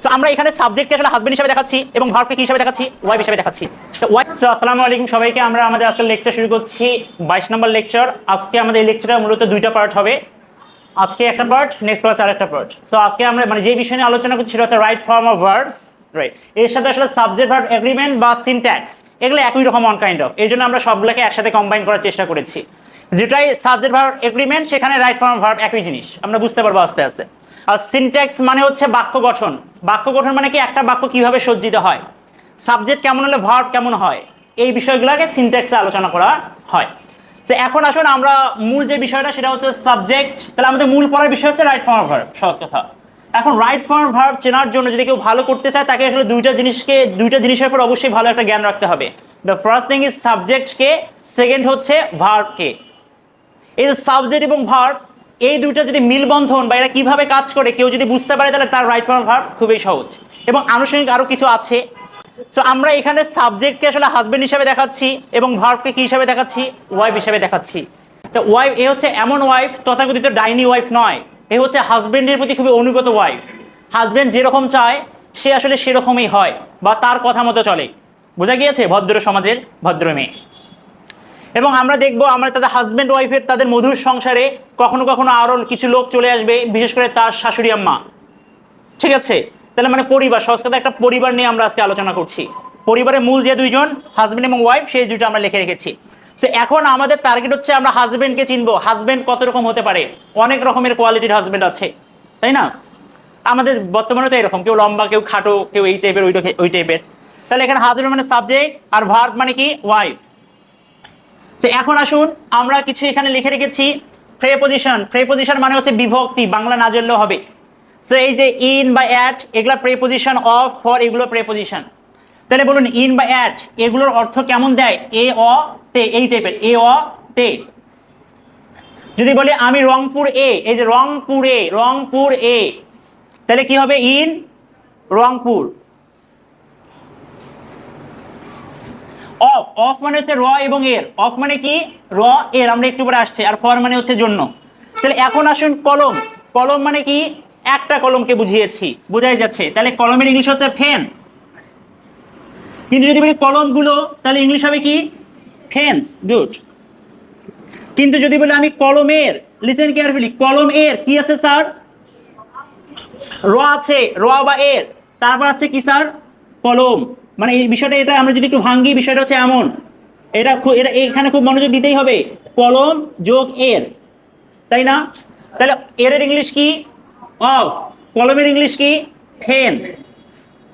So আমরা এখানে সাবজেক্টকে আসলে হাজবেন্ড হিসেবে দেখাচ্ছি এবং ভার্বকে কি হিসেবে দেখাচ্ছি, ওয়াইফ হিসেবে দেখাচ্ছি। তো সো আসসালামু আলাইকুম সবাইকে, আমরা আমাদের আজকে লেকচার শুরু করছি 22 নম্বর লেকচার। আজকে আমাদের এই লেকচারটা মূলত দুইটা পার্ট হবে, আজকে একটা পার্ট, নেক্সট ক্লাসে আরেকটা পার্ট। সো আজকে আমরা মানে যে বিষয় নিয়ে আলোচনা করছি সেটা হচ্ছে right form of verbs, right. এর সাথে আসলে সাবজেক্ট ভার্ব এগ্রিমেন্ট বা সিনট্যাক্স এগুলো একই রকম অন কাইন্ড অফ, এই জন্য আমরা সবগুলোকে একসাথে কম্বাইন করার চেষ্টা করেছি। যেটাই সাবজেক্ট ভার্ব এগ্রিমেন্ট সেখানে রাইট ফর্ম ভার্ব একই জিনিস, আমরা বুঝতে পারবো আস্তে আস্তে। আর সিনট্যাক্স মানে হচ্ছে বাক্য গঠন। বাক্য গঠন মানে কি, একটা বাক্য কিভাবে সজ্জিত হয়, সাবজেক্ট কেমন হলে ভার্ব কেমন হয়, এই বিষয়গুলোকে সিনট্যাক্সে আলোচনা করা হয়। তো এখন আসুন আমরা মূল যে বিষয়টা সেটা হচ্ছে সাবজেক্ট। তাহলে আমাদের মূল পড়ার বিষয় হচ্ছে রাইট ফর্ম অফ ভার্ব, সহজ কথা। এখন রাইট ফর্ম অফ ভার্ব চেনার জন্য যদি কেউ ভালো করতে চায় তাকে আসলে দুইটা জিনিসের উপর অবশ্যই ভালো একটা জ্ঞান রাখতে হবে। The first thing is subject K, second হচ্ছে ভার্ব কে। এই যে সাবজেক্ট এবং ভার্ব, এই দুইটা যদি মিলবন্ধন বা এরা কিভাবে কাজ করে কেউ যদি বুঝতে পারে তাহলে তার রাইট ফর্ম অফ ভার্ব খুবই সহজ। এবং আনুষঙ্গিক আরো কিছু আছে। সো আমরা এখানে সাবজেক্টকে আসলে হাজবেন্ড হিসেবে দেখাচ্ছি এবং ভার্বকে কি হিসেবে দেখাচ্ছি, ওয়াইফ হিসেবে দেখাচ্ছি। তো ওয়াইফ এ হচ্ছে এমন ওয়াইফ, তথাকথিত ডাইনি ওয়াইফ নয়, এ হচ্ছে হাজবেন্ডের প্রতি খুবই অনুগত ওয়াইফ। হাজবেন্ড যেরকম চায় সে আসলে সেরকমই হয় বা তার কথা মতো চলে। বোঝা গিয়েছে, ভদ্র সমাজের ভদ্র মেয়ে। এবং আমরা দেখবো আমরা তাদের হাজবেন্ড ওয়াইফের তাদের মধুর সংসারে কখনো কখনো আরো কিছু লোক চলে আসবে, বিশেষ করে তার শাশুড়ি আম্মা। ঠিক আছে, তাহলে মানে পরিবার, সহজ কথা একটা পরিবার নিয়ে আমরা আজকে আলোচনা করছি। পরিবারের মূল যে দুইজন হাজবেন্ড এবং ওয়াইফ, সেই দুইটা আমরা লিখে রেখেছি। তো এখন আমাদের টার্গেট হচ্ছে আমরা হাজবেন্ডকে চিনবো। হাজবেন্ড কত রকম হতে পারে, অনেক রকমের কোয়ালিটির হাজবেন্ড আছে, তাই না? আমাদের বর্তমানে তো এরকম, কেউ লম্বা, কেউ খাটো, কেউ এই টাইপের, ওই টাইপের। তাহলে এখানে হাজবেন্ড মানে সাবজেক্ট আর ভার্ব মানে কি ওয়াইফ। তো এখন আসুন আমরা কিছু এখানে লিখে রেখেছি প্রেপোজিশন। প্রেপোজিশন মানে হচ্ছে বিভক্তি, বাংলা না জানলেও হবে। সো এই যে ইন বা অ্যাট এগুলা প্রেপোজিশন, অফ, ফর এগুলো প্রেপোজিশন। তাহলে বলুন ইন বা অ্যাট এগুলোর অর্থ কেমন দেয়, এ অ তে, এই টাইপের, এ অ তে। যদি বলি আমি রংপুর এ, এই যে রংপুর এ, রংপুর এ, তাহলে কি হবে, ইন রংপুর। অফ, অফ মানে হচ্ছে র এবং এর, অফ মানে কি র এর, আমরা একটু পরে আসছে। আর ফর মানে হচ্ছে জন্য। তাহলে এখন আসুন কলম। কলম মানে কি, একটা কলমকে বুঝিয়েছি, বোঝাই যাচ্ছে। তাহলে কলমের ইংলিশ হচ্ছে ফেন। কিন্তু যদি বলি কলমগুলো তাহলে ইংলিশ হবে কি, ফেন্স, গুড। কিন্তু যদি বলি আমি কলমের, লিসেন কেয়ারফুলি, কলম এর কি আছে স্যার, র আছে, র বা এর, তারপর আছে কি স্যার, কলম। মানে এই বিষয়টা, এটা আমরা যদি একটু ভাঙ্গি, বিষয়টা হচ্ছে এমন, এটা এখানে খুব মনোযোগ দিতেই হবে, কলম যোগ এর, তাই না? তাহলে এর ইংলিশ কি, অফ। কলমের ইংলিশ কি, ফেন।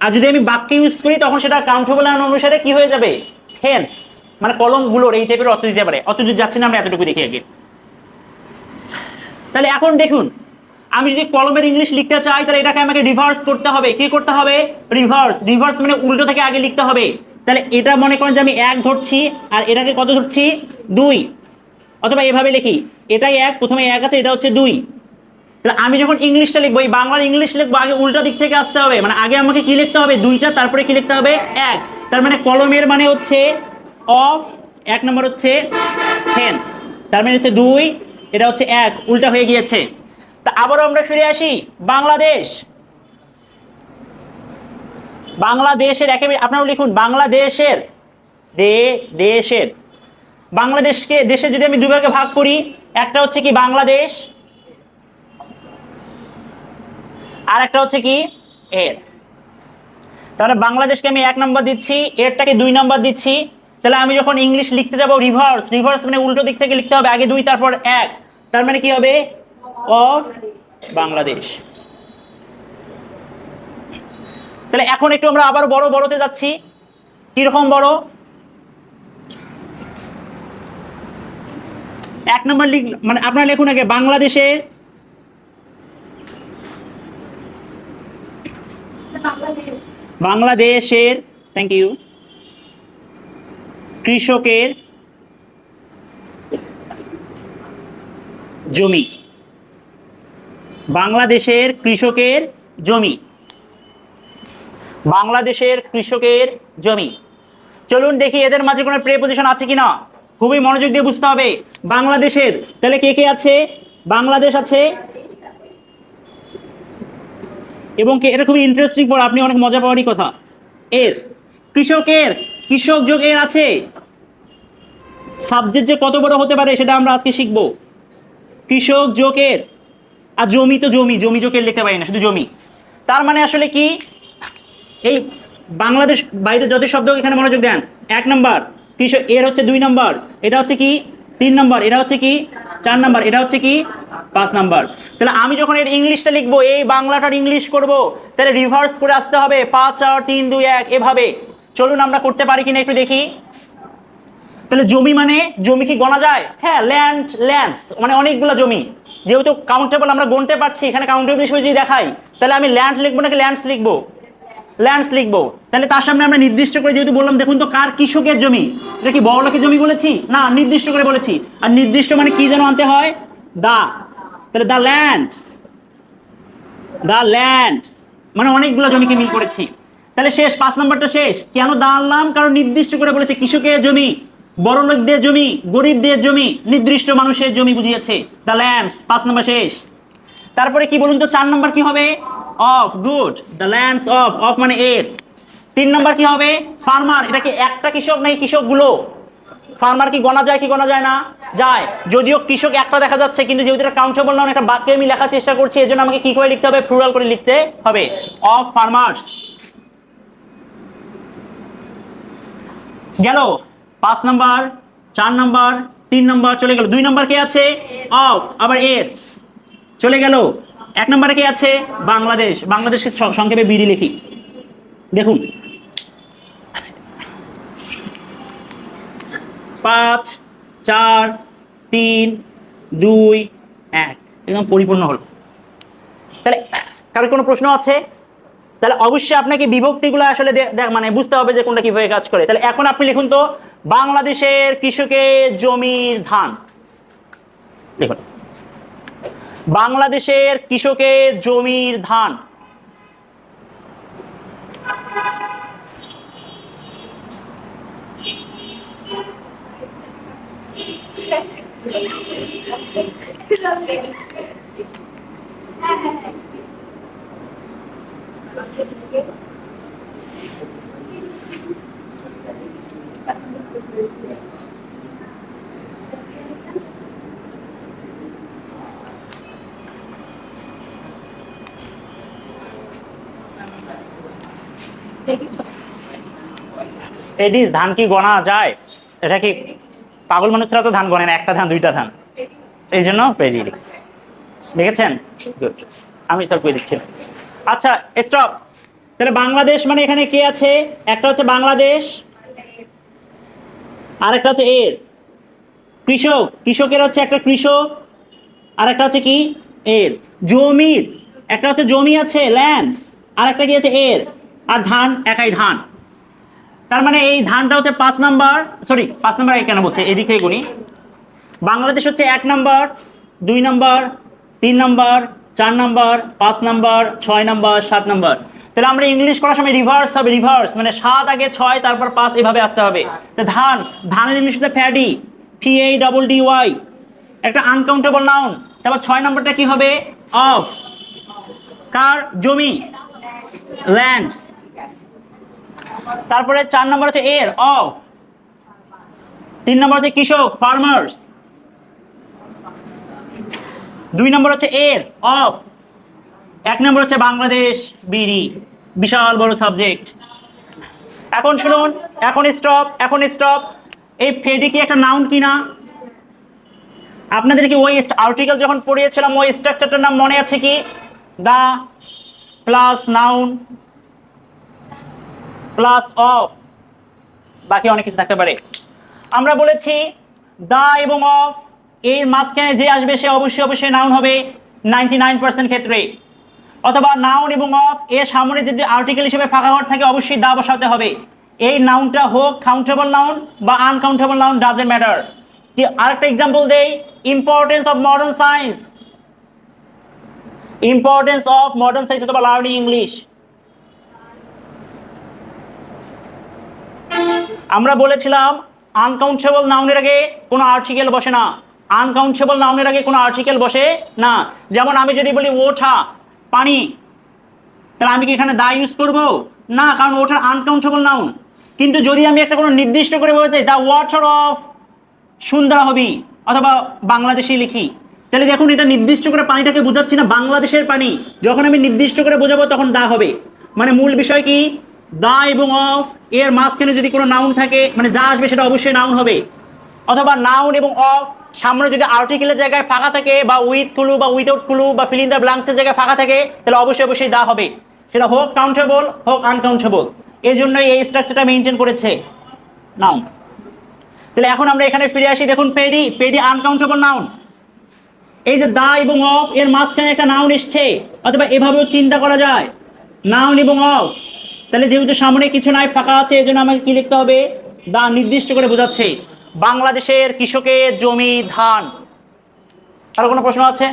আর যদি আমি বাক্যে ইউজ করি তখন সেটা কাউন্টেবল অনুসারে কি হয়ে যাবে, ফেন্স। মানে কলমগুলোর এই টাইপের অর্থ দিতে পারে। অত দূর যাচ্ছি না, আমরা এতটুকু দেখি আগে। তাহলে এখন দেখুন, আমি যদি কলমের ইংলিশ লিখতে চাই তাহলে এটাকে আমাকে রিভার্স করতে হবে। কি করতে হবে, রিভার্স। রিভার্স মানে উল্টো থেকে আগে লিখতে হবে। তাহলে এটা মনে করেন যে আমি এক ধরছি আর এটাকে কত ধরছি, দুই। অথবা এভাবে লিখি, এটাই এক, প্রথমে এক আছে, এটা হচ্ছে দুই। তাহলে আমি যখন ইংলিশটা লিখবো, এই বাংলার ইংলিশ লিখবো, আগে উল্টা দিক থেকে আসতে হবে। মানে আগে আমাকে কি লিখতে হবে, দুইটা, তারপরে কি লিখতে হবে, এক। তার মানে কলমের মানে হচ্ছে অফ, এক নম্বর হচ্ছে ফেন, তার মানে হচ্ছে দুই, এটা হচ্ছে এক, উল্টা হয়ে গিয়েছে। তা আবারও আমরা ফিরে আসি, বাংলাদেশ। বাংলাদেশের একেবারে আপনারাও লিখুন, বাংলাদেশের, দেশের। বাংলাদেশকে, দেশে যদি আমি দুই ভাগে ভাগ করি, একটা হচ্ছে কি বাংলাদেশ, আর একটা হচ্ছে কি এর। তাহলে বাংলাদেশকে আমি এক নম্বর দিচ্ছি, এরটাকে দুই নম্বর দিচ্ছি। তাহলে আমি যখন ইংলিশ লিখতে যাব রিভার্স, রিভার্স মানে উল্টো দিক থেকে লিখতে হবে, আগে দুই তারপর এক। তার মানে কি হবে, অফ বাংলাদেশ। তাহলে এখন একটু আমরা আবার বড়তে যাচ্ছি। কিরকম বড়, এক নম্বর মানে আপনারা লিখুন আগে বাংলাদেশের, বাংলাদেশের, থ্যাংক ইউ, কৃষকের জমি। বাংলাদেশের কৃষকের জমি, বাংলাদেশের কৃষকের জমি। চলুন দেখি এদের মাঝে কোনো প্রেপোজিশন আছে কিনা, খুবই মনোযোগ দিয়ে বুঝতে হবে। বাংলাদেশের, তাহলে কে কে আছে, বাংলাদেশ আছে, এবং কে, এটা খুবই ইন্টারেস্টিং পড়া, আপনি অনেক মজা পাওয়ারই কথা। এর, কৃষকের, কৃষক যোগ এর আছে, সাবজেক্ট যে কত বড় হতে পারে সেটা আমরা আজকে শিখবো। কৃষক যোগের, আর জমি তো জমি, জমি যোগের লিখতে পারি না, শুধু জমি। তার মানে আসলে কি, এই বাংলাদেশ বাইরে যত শব্দ এখানে মনোযোগ দেন। 1 নাম্বার কৃষক, এর হচ্ছে 2 নাম্বার, এটা হচ্ছে কি 3 নাম্বার, এটা হচ্ছে কি 4 নাম্বার, এটা হচ্ছে কি 5 নাম্বার। তাহলে আমি যখন এর ইংলিশটা লিখবো, এই বাংলাটার ইংলিশ করব, তাহলে রিভার্স করে আসতে হবে 5 4 3 2 1 এভাবে। চলুন আমরা করতে পারি কিনা একটু দেখি। তাহলে জমি মানে, জমি কি গণা যায়? হ্যাঁ, ল্যান্ড, ল্যান্ডস মানে অনেকগুলো জমি, যেহেতু কাউন্টেবল আমরা গুনতে পারছি, এখানে কাউন্টেবল হিসেবে যদি দেখাই, তাহলে আমি ল্যান্ড লিখবো নাকি ল্যান্ডস লিখবো? ল্যান্ডস লিখবো। তাহলে তার সামনে আমরা নির্দিষ্ট করে যেহেতু বললাম, দেখুন তো কার, কৃষকের জমি, এটা কি বড় লোকের জমি বলেছি? না, নির্দিষ্ট করে বলেছি। আর নির্দিষ্ট মানে কি যেন আনতে হয়? দা। তাহলে দা ল্যান্ডস, দা ল্যান্ডস মানে অনেকগুলো জমিকে মিল করেছি। তাহলে শেষ, 5 নাম্বারটা শেষ। কেন দা আনলাম? কারণ নির্দিষ্ট করে বলেছে কৃষকের জমি, বড় লোকদের জমি, গরিবদের জমি, নির্দিষ্ট মানুষের জমি বুঝিয়েছে। দা ল্যান্ডস, 5 নাম্বার শেষ। তারপরে কি বলুন তো, 4 নাম্বার কি হবে? Of, good, the lands of, of মানে এর। 3 নাম্বার কি হবে? ফার্মার। এটা কি একটা কৃষক নাকি কৃষকগুলো? ফার্মার কি গণা যায় কি গণা যায় না? যায়। যদিও কৃষক একটা দেখা যাচ্ছে, কিন্তু যেহেতু এটা কাউন্টেবল নাউন, একটা বাক্যে আমি লেখার চেষ্টা করছি, এজন্য আমাকে কি করে লিখতে হবে? প্লুরাল করে লিখতে হবে, অফ ফার্মার্স। গেল 5 নাম্বার, 4 নাম্বার, 3 নাম্বার চলে গেল। 2 নাম্বার কে আছে? অফ, আবার এর চলে গেল। 1 নম্বরে কি আছে? বাংলাদেশ। বাংলাদেশকে সংক্ষেপে বিডি লিখি। দেখুন 5 4 3 2 1 একদম পরিপূর্ণ হলো। তাহলে কারো কোনো প্রশ্ন আছে? তাহলে অবশ্যই আপনাকে বিভক্তিগুলো আসলে মানে বুঝতে হবে যে কোনটা কিভাবে কাজ করে। তাহলে এখন আপনি লিখুন তো, বাংলাদেশের কৃষকের জমির ধান। দেখুন, বাংলাদেশের কৃষকের জমির ধান। এডিস, ধান কি গণা যায়? এটা কি পাগল মানুষরা তো ধান গণে না, একটা ধান দুইটা ধান, এই জন্য পেজি দেখেছেন। গুড, আমি সব করে দিচ্ছি। আচ্ছা স্টপ। তাহলে বাংলাদেশ মানে এখানে কে আছে? একটা হচ্ছে বাংলাদেশ, আর একটা হচ্ছে এর কৃষক, কৃষকের হচ্ছে একটা কৃষক, আর একটা হচ্ছে কি এর জমির, একটা হচ্ছে জমি আছে ল্যান্ডস, আর একটা কি আছে এর, আর ধান একাই ধান। তার মানে এই ধানটা হচ্ছে 5 নাম্বার, সরি 5 নাম্বার কেন বলছে, এদিকে গুনি। বাংলাদেশ হচ্ছে 1 number, 2 number, 3 number, 4 number, 5 number, 6 number, 7 number. তাহলে আমরা ইংলিশ করার সময় রিভার্স হবে, রিভার্স মানে 7 আগে 6 তারপর 5 এভাবে আসতে হবে। তো ধান, ধানের ইংলিশ হচ্ছে প্যাডি, PADDY, একটা আনকাউন্টেবল নাউন। তারপর 6 নাম্বারটা কি হবে? অফ, কার? জমি, ল্যান্ডস। তারপরে 4 নাম্বার হচ্ছে এর, অফ। 3 নাম্বার হচ্ছে কৃষক, ফার্মার্স। 2 নম্বর হচ্ছে এর, অফ। 1 নম্বর হচ্ছে বাংলাদেশ, বিডি। বিশাল বড় সাবজেক্ট। এখন শুনুন, এখন স্টপ, এখন স্টপ। এই ফেডি কি একটা নাউন কিনা? আপনাদের কি ওই আর্টিকেল যখন পড়িয়েছিলাম ওই স্ট্রাকচারটার নাম মনে আছে কি? The plus noun plus of, বাকি অনেক কিছু থাকতে পারে। আমরা বলেছি দা এবং অফ এর মাঝখানে যে আসবে সে অবশ্যই অবশ্যই নাউন হবে 99% ক্ষেত্রে, অথবা নাউন এবং অফ এর সামনে যদি আর্টিকেল হিসেবে ফাঁকা ঘর থাকে অবশ্যই দা বসাতে হবে। এই নাউনটা হোক কাউন্টেবল নাউন বা আনকাউন্টেবল নাউন, ডাজন্ট ম্যাটার। আরেকটা এক্সাম্পল দেই, importance of modern science, importance of modern science অথবা লার্নিং ইংলিশ। আমরা বলেছিলাম আনকাউন্টেবল নাউনের আগে কোনো আর্টিকেল বসে না, আনকাউন্টেবল নাউনের আগে কোনো আর্টিকেল বসে না। যেমন আমি যদি বলি ওঠা, পানি, তাহলে আমি কি এখানে দা ইউজ করব না, কারণ ওটা আনকাউন্টেবল নাউন। কিন্তু যদি আমি একটা কোনো নির্দিষ্ট করে বলতে চাই দ্য ওয়াটার অফ সুন্দরা হবি অথবা বাংলাদেশে লিখি, তাহলে দেখুন এটা নির্দিষ্ট করে পানিটাকে বোঝাচ্ছি না, বাংলাদেশের পানি। যখন আমি নির্দিষ্ট করে বোঝাবো তখন দা হবে। মানে মূল বিষয় কি, দা এবং অফ এর মাঝখানে যদি কোনো নাউন থাকে, মানে যা আসবে সেটা অবশ্যই নাউন হবে। অথবা নাউন এবং অফ সামনে যদি আর্টিকেলের জায়গায় ফাঁকা থাকে, বা উইথ ক্লু বা উইদাউট ক্লু বা ফিল ইন দ্য ব্ল্যাঙ্কসের জায়গায় ফাঁকা থাকে, তাহলে অবশ্যই অবশ্যই দা হবে, সেটা হোক কাউন্টেবল হোক আনকাউন্টেবল। এই জন্যই এই স্ট্রাকচারটা মেনটেন করেছে নাউন। তাহলে এখন আমরা এখানে ফিরে আসি, দেখুন পেডি, পেডি আনকাউন্টেবল নাউন। এই যে দা এবং অফ এর মাঝখানে একটা নাউন এসছে, অথবা এভাবেও চিন্তা করা যায় নাউন এবং অফ। তাহলে যেহেতু সামনে কিছু নাই, ফাঁকা আছে, এই জন্য আমাকে কি লিখতে হবে, দা নির্দিষ্ট করে বোঝাচ্ছে বাংলাদেশের কৃষকের জমি ধান। আরো কোনো প্রশ্ন আছে?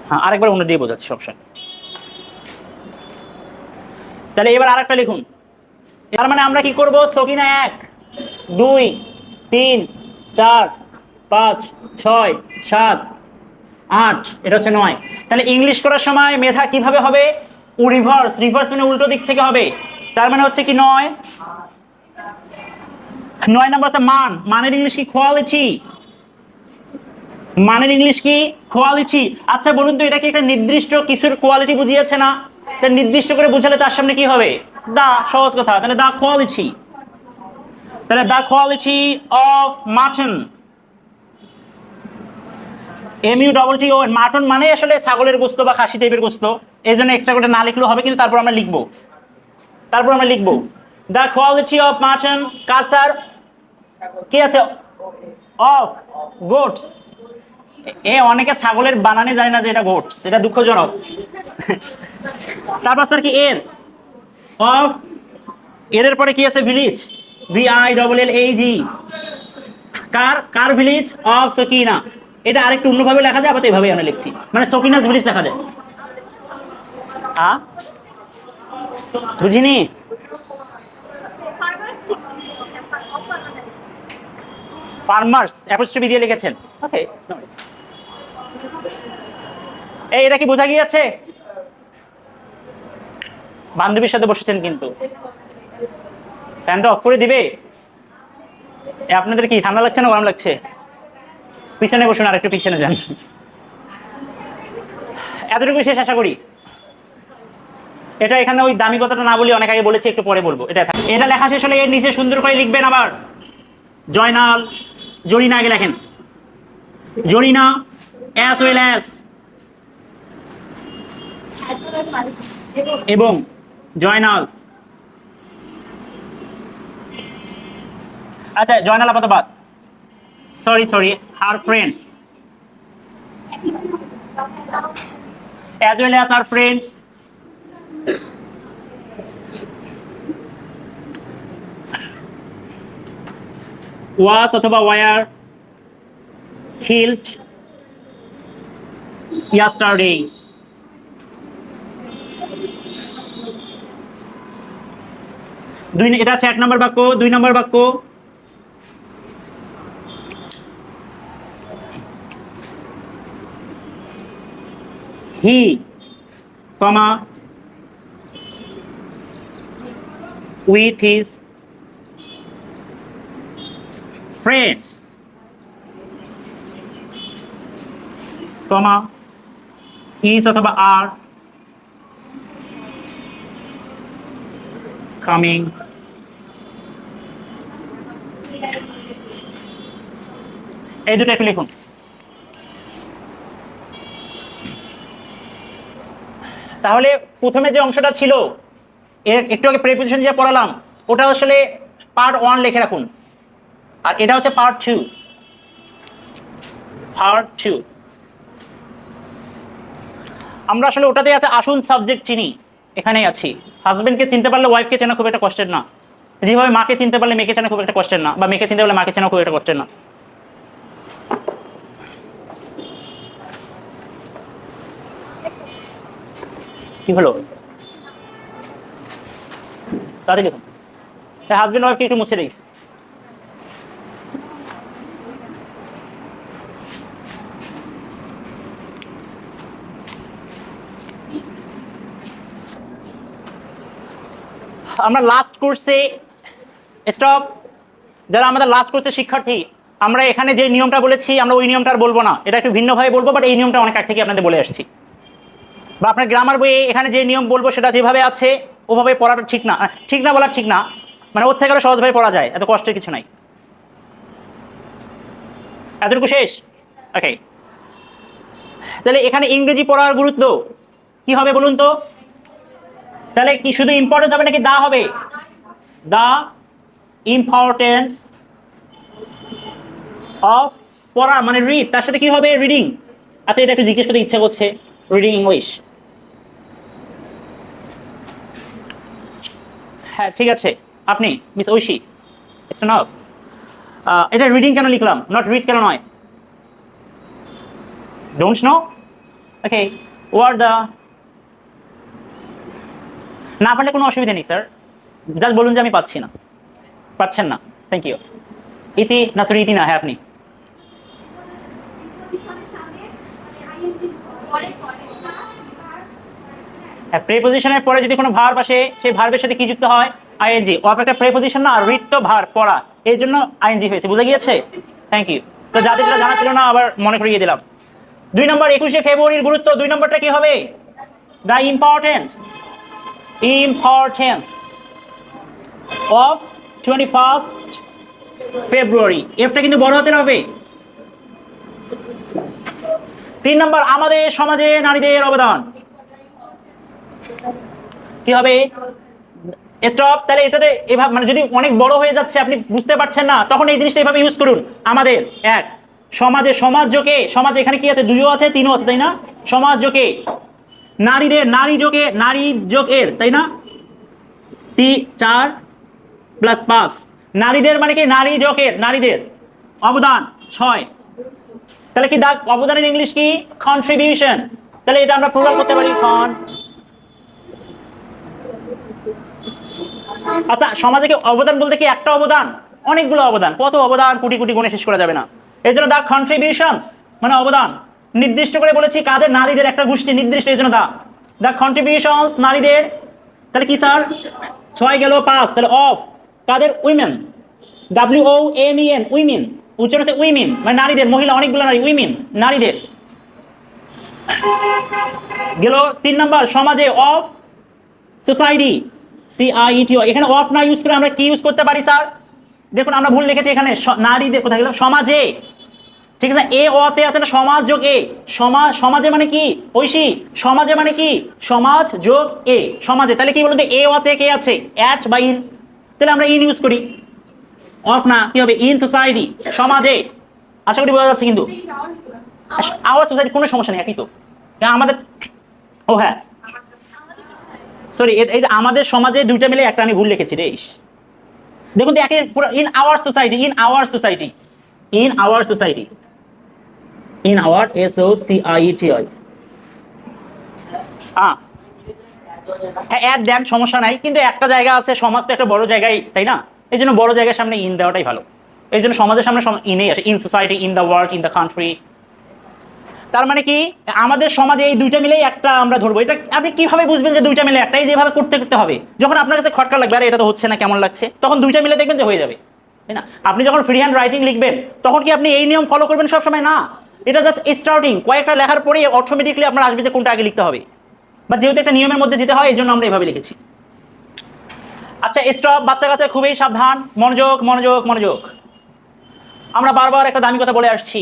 হ্যাঁ, আরেকবার অন্য দিয়ে বোঝাচ্ছি অপশন। তাহলে এবার আরেকটা লিখুন। তার মানে আমরা কি করব, সকিনা 1 2 3 4 5 6 7 8, এটা হচ্ছে 9। তাহলে ইংলিশ করার সময় মেধা কিভাবে হবে, রিভার্স, রিভার্স মানে উল্টো দিক থেকে হবে। তার মানে হচ্ছে কি 9 নাম্বার হচ্ছে মান, মানের ইংলিশ কি কোয়ালিটি, মানের ইংলিশ কি কোয়ালিটি। আচ্ছা বলুন তো, এটা কি একটা নির্দিষ্ট কিছুর কোয়ালিটি বুঝিয়েছে না? তাহলে নির্দিষ্ট করে বুঝালে তার সামনে কি হবে, দা, সহজ কথা। তাহলে দা কোয়ালিটি, তাহলে the quality of mutton, MUTTO, mutton মানে আসলে ছাগলের গোস্ত বা খাসি টাইপের গোস্ত, এই জন্য এক্সট্রা করে না লিখলেও হবে, কিন্তু তারপর আমরা লিখবো, the quality of mutton car sir, কি আছে, অফ গোটস। অনেকে ছাগলের বানানে জানে না যে এটা গোটস, এটা দুঃখজনক। তারপর স্যার কি এর, অফ, এর পরে কি আছে, village, VILLAG, car village, of Sakina. এটা আরেকটু অন্যভাবে লেখা যায়, আবার এইভাবে আমরা লিখছি, মানে সকিনাস ভিলেজ লেখা যায়। বুঝিনি? ফার্মার্স অ্যাপোস্ট্রফি দিয়ে লিখেছেন, ওকে। এই এটা কি বোঝা গিয়েছে? বান্ধবীর সাথে বসেছেন কিন্তু, ফ্যানটা অফ করে দিবে। আপনাদের কি ঠান্ডা লাগছে না গরম লাগছে? পিছনে বসুন, আর একটু পিছনে যান। এতটুকু শেষ আশা করি। এটা এখানে ওই দামি কথাটা না বলি, অনেক আগে বলেছি, একটু পরে বলবো। এটা লেখা শেষ হলে এর নিচে সুন্দর করে লিখবেন আবার জয়নাল, জরিনা আগে লেখেন, জরিনা অ্যাজ ওয়েল অ্যাজ, এবং জয়নাল। আচ্ছা জয়নাল আপাতত বাদ, sorry, her friends as well as her friends, was অথবা ওয়ার কিল্ড ইয়াস্টারডে। এটা হচ্ছে 1 নম্বর বাক্য। 2 নম্বর বাক্য, হি, with his friends, is অথবা are coming, এই দুটো একটু লিখুন। তাহলে প্রথমে যে অংশটা ছিল, এর একটু আগে প্রিপোজিশন যে পড়ালাম, ওটা আসলে পার্ট 1 লিখে রাখুন, আর এটা হচ্ছে পার্ট 2। আমরা আসলে ওটাতে আছে আসুন সাবজেক্ট চিনি, এখানেই আছি। হাজবেন্ডকে চিনতে পারলে ওয়াইফকে চেনা খুব একটা কষ্টের না, যেভাবে মাকে চিনতে পারলে মেয়েকে চেনা খুব একটা কষ্টের না, বা মেয়েকে চিনতে পারলে মাকে চেনা খুব একটা কষ্টের না। কি হলো, তাড়াতাড়ি দেখুন। হাজবেন্ড ওয়াইফকে একটু মুছে দিই। আমরা লাস্ট কোর্সে স্টপ, যারা আমাদের লাস্ট কোর্সের শিক্ষার্থী, আমরা এখানে যে নিয়মটা বলেছি আমরা ওই নিয়মটা আর বলবো না, এটা একটু ভিন্নভাবে বলবো, বাট এই নিয়মটা অনেক আগ থেকে আপনাদের বলে আসছি। বা আপনার গ্রামার বইয়ে এখানে যে নিয়ম বলবো সেটা যেভাবে আছে ওভাবে পড়াটা ঠিক না, ঠিক না বলা ঠিক না, মানে ওর থেকে আরো সহজভাবে পড়া যায়, এত কষ্টের কিছু নাই। এতটুকু শেষ? ওকে, তাহলে এখানে ইংরেজি পড়ার গুরুত্ব কি হবে বলুন তো? তাহলে কি শুধু ইম্পর্টেন্স হবে নাকি দা হবে? দা ইম্পর্টেন্স অফ পড়া মানে রিড, তার সাথে কি হবে? রিডিং। আচ্ছা, এটা একটু জিজ্ঞেস করতে ইচ্ছা করছে, রিডিং ইংলিশ। হ্যাঁ ঠিক আছে, আপনি মিস ঐশী নাও, এটা রিডিং কেন লিখলাম, নট রিড কেন নয়? Don't know? ওকে, ওয়ার দ্য, না পারলে কোনো অসুবিধা নেই স্যার, জাস্ট বলুন যে আমি পাচ্ছি না, পাচ্ছেন না। Thank you. ইতি না সরি, ইতি না, হ্যাঁ আপনি। হ্যাঁ, প্রেপোজিশনের পরে যদি কোনো ভার্ব আসে সেই ভার্বের সাথে কি যুক্ত হয়? আইএনজি। অফ একটা প্রেপোজিশন না, আর রিড তো ভার্ব পড়া, এই জন্য আইএনজি হয়েছে, বুঝে গিয়েছে? Thank you. তো যাদের যেটা জানা ছিল না আবার মনে করিয়ে দিলাম। 2 নম্বর 21শে ফেব্রুয়ারির গুরুত্ব, 2 নম্বরটা কি হবে? দ্য ইম্পর্টেন্স অফ 21st ফেব্রুয়ারি। এফটা কিন্তু বড় হতে হবে। 3 নম্বর আমাদের সমাজে নারীদের অবদান কি হবে? স্টপ। তাহলে এটাতে এভাবে মানে যদি অনেক বড় হয়ে যাচ্ছে আপনি বুঝতে পারছেন না, তখন এই জিনিসটা এভাবে ইউজ করুন। আমাদের এক সমাজে, সমাজকে, সমাজে এখানে কি আছে? 2ও আছে 3ও আছে, তাই না? সমাজকে, নারীদের, নারী যোগে, নারী যোগের, তাই না? 4 + 5, নারীদের মানে কি? নারী যোগের, নারীদের অবদান 6। তাহলে কি দা অবদানের ইংলিশ কি? কন্ট্রিবিউশন। তাহলে এটা আমরা প্লুরাল করতে পারি কন। আচ্ছা, সমাজে কি অবদান বলতে কি একটা অবদান? অনেকগুলো অবদান, কত অবদান, কোটি কোটি গুণে শেষ করা যাবে না। এই জন্য দা কন্ট্রিবিউশনস মানে অবদান, নির্দিষ্ট করে বলেছি কাদের? নারীদের, একটা গোষ্ঠী নির্দিষ্ট, এই জন্য দা কন্ট্রিবিউশনস নারীদের। তাহলে কি স্যার? 6 গেল 5, তাহলে অফ কাদের? উইমেন, WOMEN, উইমেন, উচ্চারণ হচ্ছে উইমেন মানে নারীদের, মহিলা অনেকগুলো নারী, উইমেন নারীদের গেল। 3 নম্বর সমাজে, অফ সোসাইটি, CIETY। এখানে অফ না ইউজ করে আমরা কি ইউজ করতে পারি স্যার? দেখুন আমরা ভুল লিখেছি এখানে, নারীদের কোথায় গেল? সমাজে, ঠিক আছে? এ অতে আছে না সমাজ যোগ এ, সমাজ, সমাজে মানে কি ঐশী? সমাজে মানে কি? সমাজ যোগ এ, সমাজে। তাহলে কি বলতো? এ অতে কে আছে? অ্যাট বা ইন, তাহলে আমরা ইন ইউজ করি, অফ না, কি হবে? ইন সোসাইটি, সমাজে। আশা করি বোঝা যাচ্ছে। কিন্তু আওয়ার সোসাইটি কোনো সমস্যা নেই, একই তো আমাদের। ও হ্যাঁ সরি, এই যে আমাদের সমাজে, দুইটা মিলে একটা আমি ভুল লিখেছি রে। দেখুন তো, একে পুরো in our society, in our society, in our society, in our SOCIETY। হ্যাঁ, অ্যাড দেন, সমস্যা নাই, কিন্তু একটা জায়গা আছে, সমাজ তো একটা বড় জায়গায়, তাই না? এই জন্য বড় জায়গার সামনে ইন দেওয়াটাই ভালো। এই জন্য সমাজের সামনে ইনেই আসে, in society, in the world, in the country. তার মানে কি আমাদের সমাজে এই দুইটা মিলেই একটা আমরা ধরবো। এটা আপনি কিভাবে বুঝবেন যে দুইটা মিলে একটা? এই যেভাবে করতে করতে হবে, যখন আপনার কাছে খটকা লাগবে, আরে এটা তো হচ্ছে না, কেমন লাগছে, তখন দুইটা মিলে দেখবেন যে হয়ে যাবে, তাই না? আপনি যখন ফ্রি হ্যান্ড রাইটিং লিখবেন তখন কি আপনি এই নিয়ম ফলো করবেন সব সময়? না, এটা জাস্ট স্টার্টিং, কয়েকটা লেখার পরেই অটোমেটিকলি আপনার আসবে যে কোনটা আগে লিখতে হবে, বা যেহেতু একটা নিয়মের মধ্যে যেতে হয় এই জন্য আমরা এভাবে লিখেছি। আচ্ছা স্টপ, বাচ্চা কাচ্চা খুবই সাবধান, মনোযোগ মনোযোগ মনোযোগ। আমরা বারবার একটা দামি কথা বলে আসছি,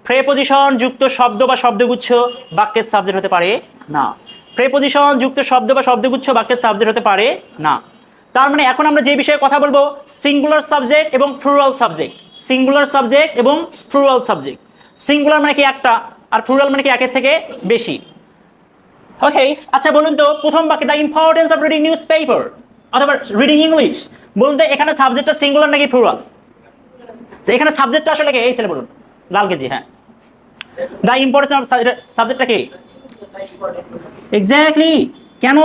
প্রেপোজিশন যুক্ত শব্দ বা শব্দগুচ্ছ বাক্যের সাবজেক্ট হতে পারে না। প্রেপোজিশন যুক্ত শব্দ বা শব্দগুচ্ছ বাক্যের সাবজেক্ট হতে পারে না। তার মানে এখন আমরা যে বিষয়ে কথা বলবো, সিঙ্গুলার সাবজেক্ট এবং প্লুরাল সাবজেক্ট। সিঙ্গুলার সাবজেক্ট এবং প্লুরাল সাবজেক্ট। সিঙ্গুলার মানে কি একটা, আর প্লুরাল মানে কি একের থেকে বেশি। ওকে, আচ্ছা বলুন তো প্রথম বাক্যে the importance of reading news paper অথবা রিডিং ইংলিশ, বলুন তো এখানে সাবজেক্টটা সিঙ্গুলার নাকি প্লুরাল? এখানে সাবজেক্টটা আসলে কি? এই ছেলে বলুন, লাল গেজি। হ্যাঁ, দ্য ইম্পর্টেন্স অফ সাবজেক্টটা কি? এক্স্যাক্টলি। কেন?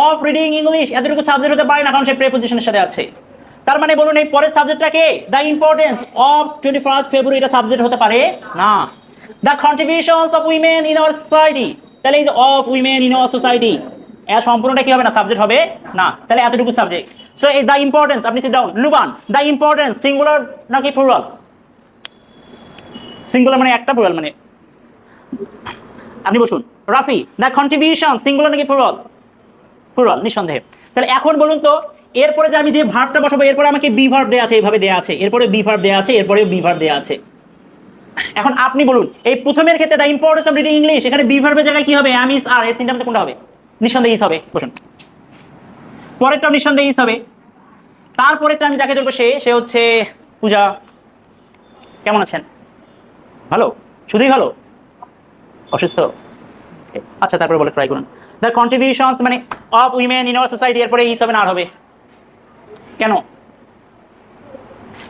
অফ রিডিং ইংলিশ, এতটুকু সাবজেক্ট হতে পারে না, কারণ সে প্রেপোজিশনের সাথে আছে। তার মানে বলুন এই পরের সাবজেক্টটাকে, দ্য ইম্পর্টেন্স অফ 21st ফেব্রুয়ারি, এটা সাবজেক্ট হতে পারে না। The contributions of women in our society, তাহলে এই যে of women in our society, এর সম্পূর্ণটা কি হবে না, সাবজেক্ট হবে না। তাহলে এতটুকু সাবজেক্ট। সো এই দ্য ইম্পর্টেন্স, আপনি sit down. Luban, the importance singular নাকি প্লুরাল? সিঙ্গুলার মানে একটা, প্লুরাল মানে আপনি বসুন। রাফি, দ্য কন্ট্রিবিউশন সিঙ্গুলার নাকি প্লুরাল? প্লুরাল নিঃসন্দেহে। তাহলে এখন বলুন তো, এরপরে যে আমি যে ভার্বটা বসাবো, এরপরে আমাকে বি ভার্ব দেওয়া আছে, এইভাবে দেওয়া আছে, এরপরে বি ভার্ব দেওয়া আছে, এরপরে বি ভার্ব দেওয়া আছে। এখন আপনি বলুন, এই প্রথমের ক্ষেত্রে the importance of reading English, এখানে বি ভার্বের জায়গায় কি হবে? অ্যাম, ইজ, আর, এর তিনটা মধ্যে কোনটা হবে? নিঃসন্দেহে ইজ হবে। বসুন। পরেরটাও নিঃসন্দেহে ইজ হবে। তারপরেরটা আমি যাকে ধরবো সে হচ্ছে পূজা। কেমন আছেন? ভালো? শুধুই ভালো? অসুস্থ? আচ্ছা, তারপরে বলে ট্রাই করুন। দ্য কন্ট্রিবিউশনস মানে of women in our society, এরপরে ইজ হবে না আর হবে? কেন?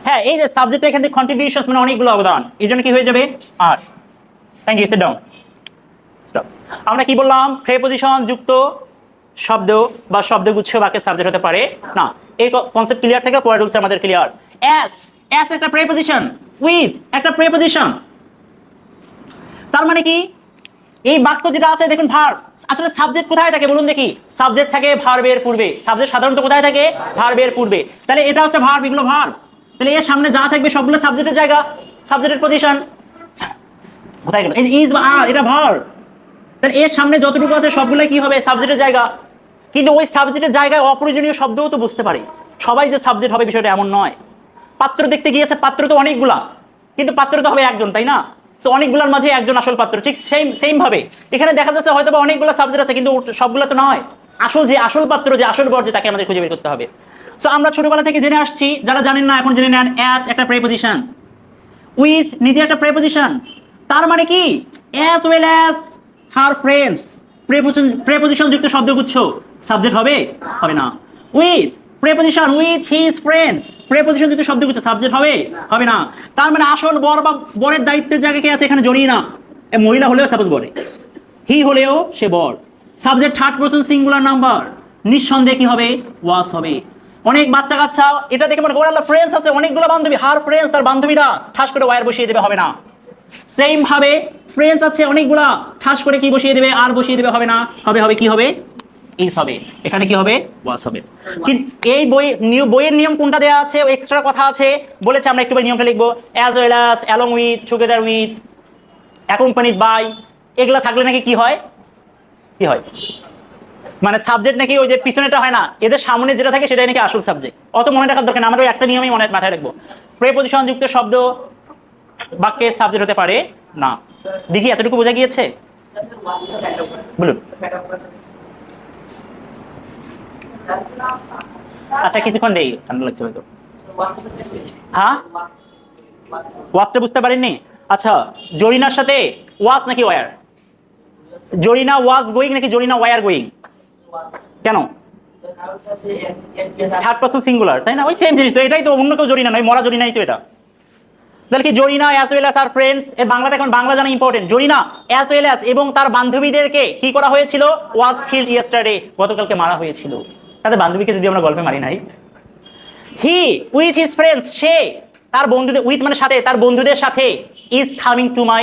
হ্যাঁ, এই যে সাবজেক্টটা এখান থেকে কন্ট্রিবিউশনস মানে অনেকগুলো অবদান, এর জন্য কি হয়ে যাবে? আর। Thank you, sit down. Stop. আমরা কি বললাম? প্রেপোজিশন যুক্ত শব্দ বা শব্দগুচ্ছ বাক্যের সাবজেক্ট হতে পারে না। এই কনসেপ্ট ক্লিয়ার থেকে পরের রুলস আমাদের ক্লিয়ার। অ্যাস, অ্যাস একটা প্রেপোজিশন, উইথ একটা প্রেপোজিশন। তার মানে কি এই বাক্য যেটা আছে দেখুন, ভার্ব, আসলে সাবজেক্ট কোথায় থাকে বলুন দেখি? সাবজেক্ট থাকে ভার্বের পূর্বে। সাবজেক্ট সাধারণত কোথায় থাকে? ভার্বের পূর্বে। তাহলে এটা হচ্ছে ভার্ব, এগুলো ভার্ব। তাহলে এর সামনে যা থাকবে সবগুলো সাবজেক্টের জায়গা, সাবজেক্টের পজিশন। কোথায় গেল? এই ইজ বা আর, এটা ভার্ব। তাহলে এর সামনে যতটুকু আছে সবগুলাই কি হবে? সাবজেক্টের জায়গা। কিন্তু ওই সাবজেক্টের জায়গায় অপ্রয়োজনীয় শব্দও তো বুঝতে পারে। সবাই যে সাবজেক্ট হবে বিষয়টা এমন নয়। পাত্র দেখতে গিয়েছে, পাত্র তো অনেকগুলা, কিন্তু পাত্র তো হবে একজন, তাই না? সো অনেকগুলোর মাঝে একজন আসল পাত্র। ঠিক সেম ভাবে এখানে দেখা যাচ্ছে হয়তো বা অনেকগুলো সাবজেক্ট আছে, কিন্তু সবগুলো তো নয়। আসল পাত্র, যে আসল বর্জ্য, তাকে আমাদের খুঁজে বের করতে হবে। সো আমরা ছোটবেলা থেকে জেনে আসছি, যারা জানেন না এখন জেনে নেন, অ্যাস একটা প্রেপোজিশন, উইথ নিজে একটা প্রেপোজিশন। তার মানে কি as well as her friends, preposition যুক্ত শব্দগুচ্ছ সাবজেক্ট হবে? হবে না। With preposition, with his friends, preposition যুক্ত শব্দগুচ্ছ সাবজেক্ট হবে? হবে না। তার মানে আসল বর বা বরের দায়িত্বের জায়গায় কে আছে এখানে? জড়িয়ে না। মহিলা হলেও সাপোজ বরে, হি হলেও সে বর। Subject third person singular number, নিঃসন্দেহে কি হবে? ওয়াজ হবে। অনেক বাচ্চা কাচ্চা এটা দেখে মনে করে আল্লাহ ফ্রেন্ডস আছে, অনেকগুলো বান্ধবী, হার ফ্রেন্ডস, তার বান্ধবীরা, ঠাস করে ওয়ার বসিয়ে দেবে? হবে না। সেম ভাবে ফ্রেন্ডস আছে অনেকগুলা, ঠাস করে কি বসিয়ে দেবে? আর বসিয়ে দেবে? হবে না। হবে কি হবে? ইজ হবে। এখানে কি হবে? ওয়াজ হবে। কিন্তু এই বইয়ের নিয়ম কোনটা দেওয়া আছে? এক্সট্রা কথা আছে, বলেছে আমরা একটু নিয়মটা লিখবো। As well as, along with, together with, accompanied by, এগুলা থাকলে নাকি কি হয়? কি হয়? মানে সাবজেক্ট নাকি ওই যে পিছনেটা হয় না, এদের সামনে যেটা থাকে সেটাই নাকি আসল সাবজেক্ট। অত মনে রাখার দরকার না, আমরা ওই একটা নিয়মই মাথায় রাখবো। প্রেপোজিশন যুক্ত শব্দ বাক্যে সাবজেক্ট হতে পারে না। দেখি এতটুকু বোঝা গিয়েছে? বলুন। আচ্ছা, কিছুক্ষণ দেই, ঠান্ডা লাগছে হয়তো। হ্যাঁ, ওয়াজটা বুঝতে পারেননি? আচ্ছা, জরিনার সাথে ওয়াজ নাকি ওয়ার? জরিনা ওয়াজ গোয়িং নাকি জরিনা ওয়ার গোয়িং? কেন? থার্ড পারসন সিঙ্গুলার, তাই না? ওই সেম জিনিস তো, এটাই তো, অন্য কেউ জরিনা নয়, মরা জরিনাই তো এটা। তাহলে কি Zarina as well as her friends, এর বাংলাটা এখন বাংলা জানা important. Zarina as well as, এবং তার বান্ধবীদেরকে কি করা হয়েছিল? ওয়াজ কিল্ড ইয়েস্টারডে, গতকালকে মারা হয়েছিল। তাদের বান্ধবীকে যদি আমরা গল্পে মারি নাই। হি উইথ হিজ ফ্রেন্ডস, সে তার বন্ধুদের, উইথ মানে সাথে, তার বন্ধুদের সাথে, is coming to my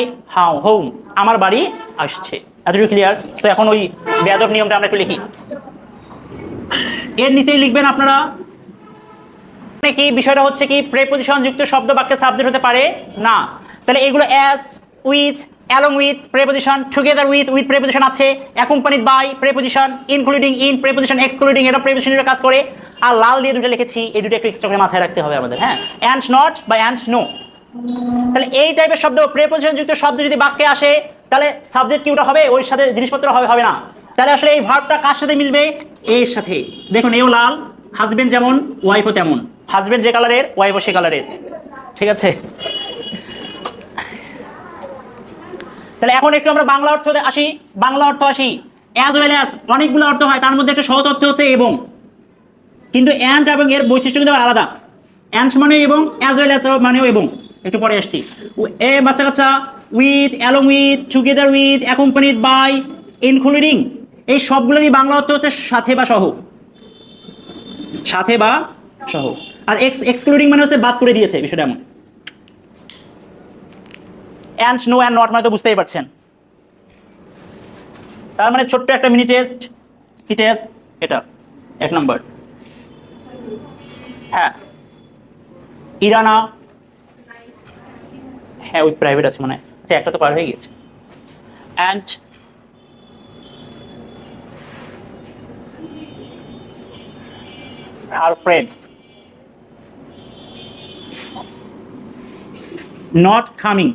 home, আমার বাড়ি আসছে। এতটুকু ক্লিয়ার? সো এখন ওই বেয়াদব নিয়মটা আমরা একটু লিখি। এর নিচেই লিখবেন আপনারা কি বিষয়টা হচ্ছে কি, প্রেপোজিশন যুক্ত শব্দ বাক্যে সাবজেক্ট হতে পারে না। তাহলে এগুলো as, with, along with preposition, together with preposition আছে, accompanied by preposition, including in preposition, excluding এটা প্রেপোজিশনের কাজ করে। আর লাল দিয়ে দুটো লিখেছি, এই দুটো একটু এক্সট্রা করে মাথায় রাখতে হবে আমাদের। হ্যাঁ, অ্যান্ড নট বা অ্যান্ড নো। তাহলে এই টাইপের শব্দ, প্রেপোজিশন যুক্ত শব্দ যদি বাক্যে আসে, তাহলে সাবজেক্ট কি ওটা হবে? ওর সাথে জিনিসপত্র হবে না। তাহলে আসলে এই ভার্বটা কার সাথে মিলবে? এর সাথে। দেখুন, এও লাল, হাজবেন্ড যেমন ওয়াইফও তেমন, হাজবেন্ড যে কালারের ওয়াইফও সে কালারের। ঠিক আছে? তাহলে এখন একটু আমরা বাংলা অর্থ আসি। অ্যাজ ওয়েল অ্যাজ অনেকগুলো অর্থ হয়, তার মধ্যে একটা সহজ অর্থ হচ্ছে এবং। কিন্তু অ্যান্ড এবং এর বৈশিষ্ট্য কিন্তু আলাদা। অ্যান্ড মানে এবং, অ্যাজ ওয়েল অ্যাজ মানেও এবং। একটু পরে আসছি। এ বাচ্চা কাচ্চা, with, along with, together with, accompanied by, including, এই সবগুলোরই বাংলা অর্থ হচ্ছে সাথে বা সহ। সাথে বা সহ। আর এক্সক্লুডিং মানে হচ্ছে বাদ করে দিয়েছে, বিষয়টা এমন। অ্যান্ড নো অ্যান্ড নট মানে তো বুঝতেই পারছেন। তার মানে ছোট্ট একটা মিনি টেস্ট, কি টেস্ট? এটা 1 নম্বর। হ্যাঁ ইরানা, হ্যাঁ ওই প্রাইভেট আছে মানে, আচ্ছা একটা তো পার হয়ে গিয়েছে। And her friends not coming,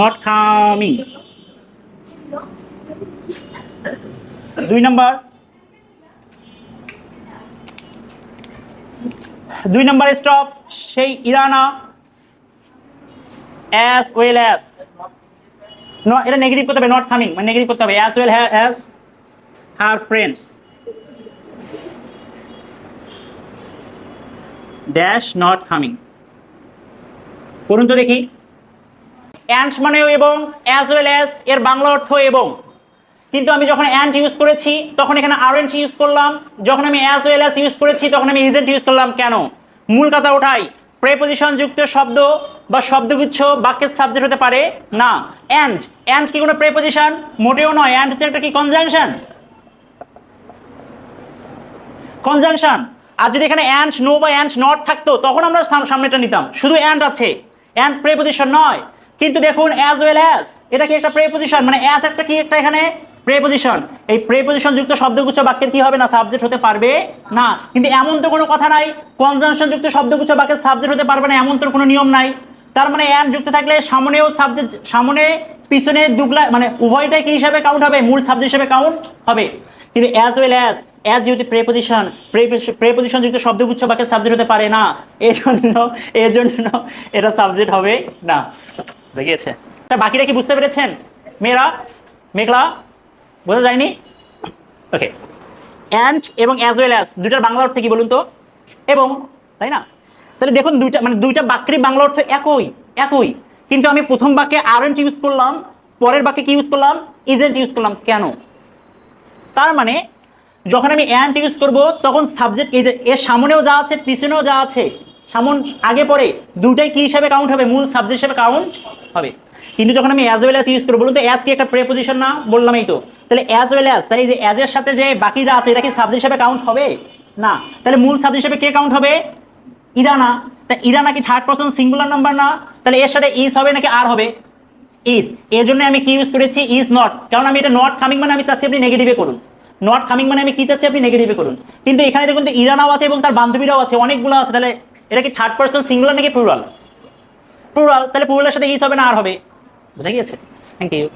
not coming। 2 number, 2 number stop, সেই ইরানা as well as, no এটা নেগেটিভ করতে হবে, নট কামিং মানে নেগেটিভ করতে হবে, as well as her friends dash not coming. করুন তো দেখি। অ্যান্ড মানেও এবং, অ্যাজ ওয়েল অ্যাজ এর বাংলা অর্থ এবং, কিন্তু আমি যখন অ্যান্ড ইউজ করেছি তখন এখানে আরএন্ট ইউজ করলাম, যখন আমি অ্যাজ ওয়েল অ্যাজ ইউজ করেছি তখন আমি ইজেন্ট ইউজ করলাম। কেন? মূল কথা ওঠাই, প্রেপোজিশন যুক্ত শব্দ বা শব্দগুচ্ছ বাক্যের সাবজেক্ট হতে পারে না। অ্যান্ড, অ্যান্ড কি কোনো প্রেপোজিশন? মোটেও নয়। অ্যান্ড হচ্ছে একটা কি কনজাংশন, কনজাংশন। আর যদি এখানে অ্যান্ড নো বা অ্যান্ড নট থাকতো তখন আমরা সামনেটা নিতাম, শুধু অ্যান্ড আছে, অ্যান্ড প্রেপোজিশন নয়। কিন্তু দেখুন অ্যাজ ওয়েল অ্যাজ এটা কি একটা প্রেপোজিশন, মানে অ্যাজ একটা কি একটা এখানে প্রেপোজিশন। এই প্রেপোজিশন যুক্ত শব্দগুচ্ছ বাক্যের কি হবে না? সাবজেক্ট হতে পারবে না। কিন্তু এমন তো কোনো কথা নাই কনজাংশন যুক্ত শব্দগুচ্ছ বাক্যের সাবজেক্ট হতে পারবে না, এমন তো কোনো নিয়ম নাই। তার মানে অ্যান্ড যুক্ত থাকলে সামনেও সাবজেক্ট, সামনে পিছনে দুগলা মানে উভয়টাই কি হিসাবে কাউন্ট হবে? মূল সাবজেক্ট হিসেবে কাউন্ট হবে। কিন্তু অ্যাজ ওয়েল অ্যাজ, অ্যাজ যেহেতু প্রেপোজিশন যুক্ত শব্দগুচ্ছ বাক্যের সাবজেক্ট হতে পারে না, এজন্য এটা সাবজেক্ট হবে না। বুঝে গিয়েছে? বাকিটা কি বুঝতে পেরেছেন মেয়েরা? মেঘলা বোঝা যায়নি? ওকে। অ্যান্ড এবং অ্যাজ ওয়েল অ্যাজ দুইটার বাংলা অর্থ কি বলুন তো? এবং, তাই না? তাহলে দেখুন দুইটা বাক্যেরই বাংলা অর্থ একই, কিন্তু আমি প্রথম বাক্যে আরএন্ট ইউজ করলাম, পরের বাক্যে কি ইউজ করলাম? ইজেন্ট ইউজ করলাম। কেন? তার মানে যখন আমি অ্যান্ড ইউজ করব তখন সাবজেক্ট এই যে এর সামনেও যা আছে পিছনেও যা আছে, আগে পরে দুটাই কি হিসাবে কাউন্ট হবে? মূল সাবজেক্ট হিসাবে কাউন্ট হবে। কিন্তু যখন আমি অ্যাজ ওয়েল অ্যাজ ইউজ করব, বলুন তো অ্যাজ কি একটা প্রেপোজিশন না? বললামই তো। তাহলে অ্যাজ ওয়েল অ্যাজ, তাহলে এই যে অ্যাজ এর সাথে যে বাকিরা আছে এটা কি সাবজেক্ট হিসাবে কাউন্ট হবে না? তাহলে মূল সাবজেক্ট হিসাবে কে কাউন্ট হবে? ইরানা। তা ইরানা কি থার্ড পারসন সিঙ্গুলার নাম্বার না? তাহলে এর সাথে ইজ হবে নাকি আর হবে? ইজ। এর জন্য আমি কি ইউজ করেছি? Is not. কারণ আমি এটা নট কামিং মানে আমি চাচ্ছি আপনি নেগেটিভে করুন। নট কামিং মানে আমি কি চাচ্ছি? আপনি নেগেটিভে করুন। কিন্তু এখানে দেখুন তো ইরানাও আছে এবং তার বান্ধবীরাও আছে, অনেকগুলো আছে। তাহলে এটা কি থার্ড পারসন সিঙ্গুলার নাকি প্লুরাল? প্লুরাল। তাহলে প্লুরালের সাথে ইজ হবে না আর হবে? বুঝা গিয়েছে? Thank you.